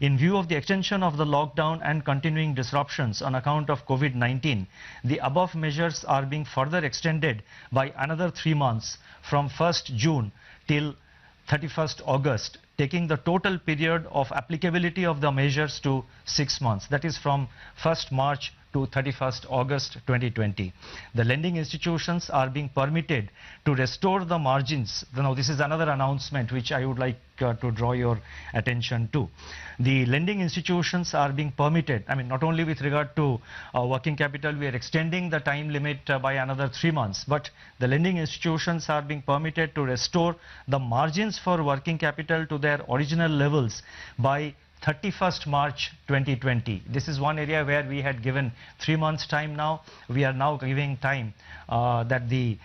In view of the extension of the lockdown and continuing disruptions on account of COVID-19, the above measures are being further extended by another 3 months from 1st June till 31st August, taking the total period of applicability of the measures to 6 months. That is from 1st March to 31st August 2020. The lending institutions are being permitted to restore the margins. Now, this is another announcement which I would like to draw your attention to. The lending institutions are being permitted, I mean, not only with regard to working capital, we are extending the time limit by another 3 months, but the lending institutions are being permitted to restore the margins for working capital to their original levels by 31st March 2020. This is one area where we had given 3 months time. Now we are now giving time that the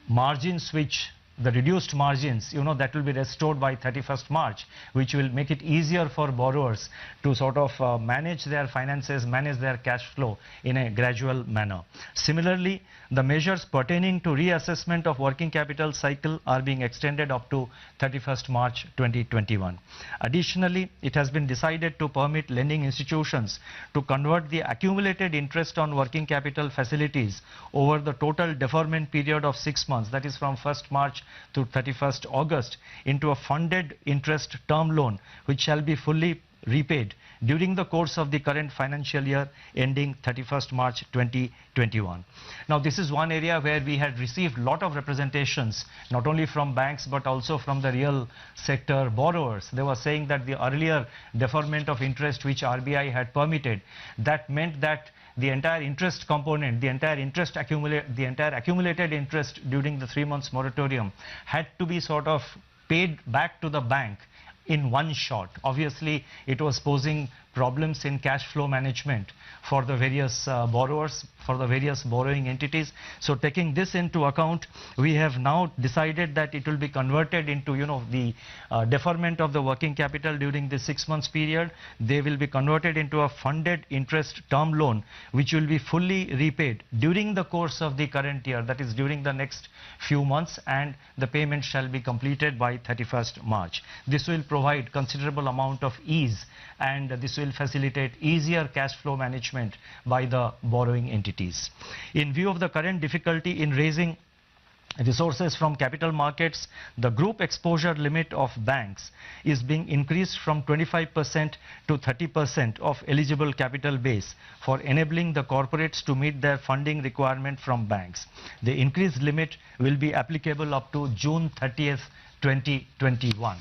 margins which the reduced margins, that will be restored by 31st March, which will make it easier for borrowers to sort of manage their finances, manage their cash flow in a gradual manner. Similarly, the measures pertaining to reassessment of working capital cycle are being extended up to 31st March 2021. Additionally, it has been decided to permit lending institutions to convert the accumulated interest on working capital facilities over the total deferment period of 6 months, that is from 1st March to 31st August, into a funded interest term loan which shall be fully repaid during the course of the current financial year ending 31st March 2021. Now, this is one area where we had received lot of representations, not only from banks but also from the real sector borrowers. They were saying that the earlier deferment of interest which RBI had permitted, that meant that the entire interest component, the entire accumulated interest during the 3 months moratorium had to be sort of paid back to the bank in one shot. Obviously, it was posing problems in cash flow management for the various borrowers, for the various borrowing entities. So taking this into account, we have now decided that it will be converted into, the deferment of the working capital during the 6 months period. They will be converted into a funded interest term loan, which will be fully repaid during the course of the current year, that is during the next few months, and the payment shall be completed by 31st March. This will provide considerable amount of ease, and this will facilitate easier cash flow management by the borrowing entities. In view of the current difficulty in raising resources from capital markets, the group exposure limit of banks is being increased from 25% to 30% of eligible capital base for enabling the corporates to meet their funding requirement from banks. The increased limit will be applicable up to June 30th, 2021.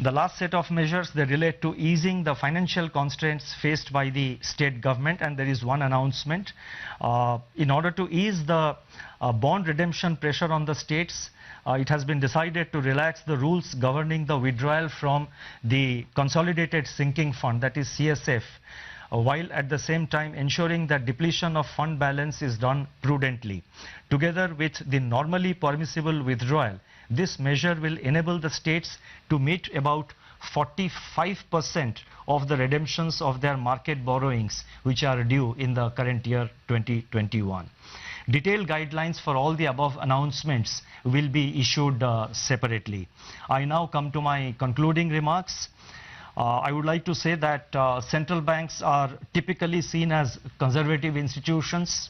The last set of measures, they relate to easing the financial constraints faced by the state government, and there is one announcement. In order to ease the bond redemption pressure on the states, it has been decided to relax the rules governing the withdrawal from the Consolidated Sinking Fund, that is CSF, while at the same time ensuring that depletion of fund balance is done prudently. Together with the normally permissible withdrawal, this measure will enable the states to meet about 45% of the redemptions of their market borrowings which are due in the current year 2021. Detailed guidelines for all the above announcements will be issued separately. I now come to my concluding remarks. I would like to say that central banks are typically seen as conservative institutions,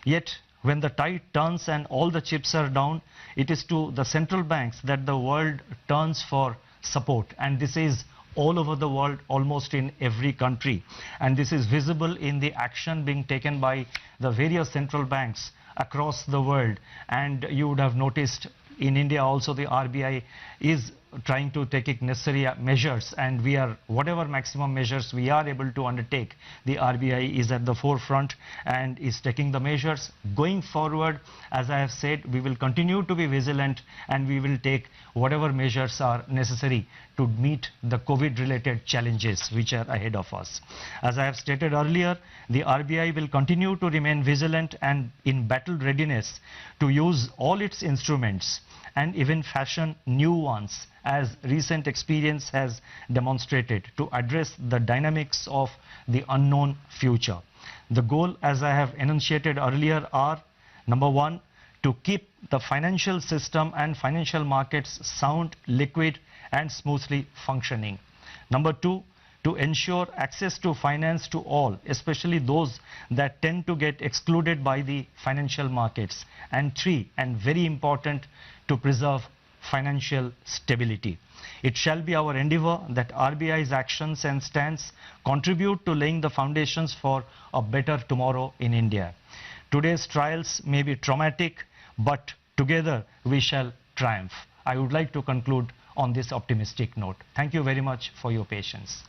yet when the tide turns and all the chips are down, it is to the central banks that the world turns for support, and this is all over the world, almost in every country, and this is visible in the action being taken by the various central banks across the world. And you would have noticed in India also the RBI is trying to take necessary measures, and we are, whatever maximum measures we are able to undertake, the RBI is at the forefront and is taking the measures. Going forward, as I have said, we will continue to be vigilant, and we will take whatever measures are necessary to meet the COVID related challenges which are ahead of us. As I have stated earlier, the RBI will continue to remain vigilant and in battle readiness to use all its instruments and even fashion new ones, as recent experience has demonstrated, to address the dynamics of the unknown future. The goal, as I have enunciated earlier, are: number one, to keep the financial system and financial markets sound, liquid and smoothly functioning. Number 2, to ensure access to finance to all, especially those that tend to get excluded by the financial markets. And 3, and very important, to preserve financial stability. It shall be our endeavor that RBI's actions and stance contribute to laying the foundations for a better tomorrow in India. Today's trials may be traumatic, but together we shall triumph. I would like to conclude on this optimistic note. Thank you very much for your patience.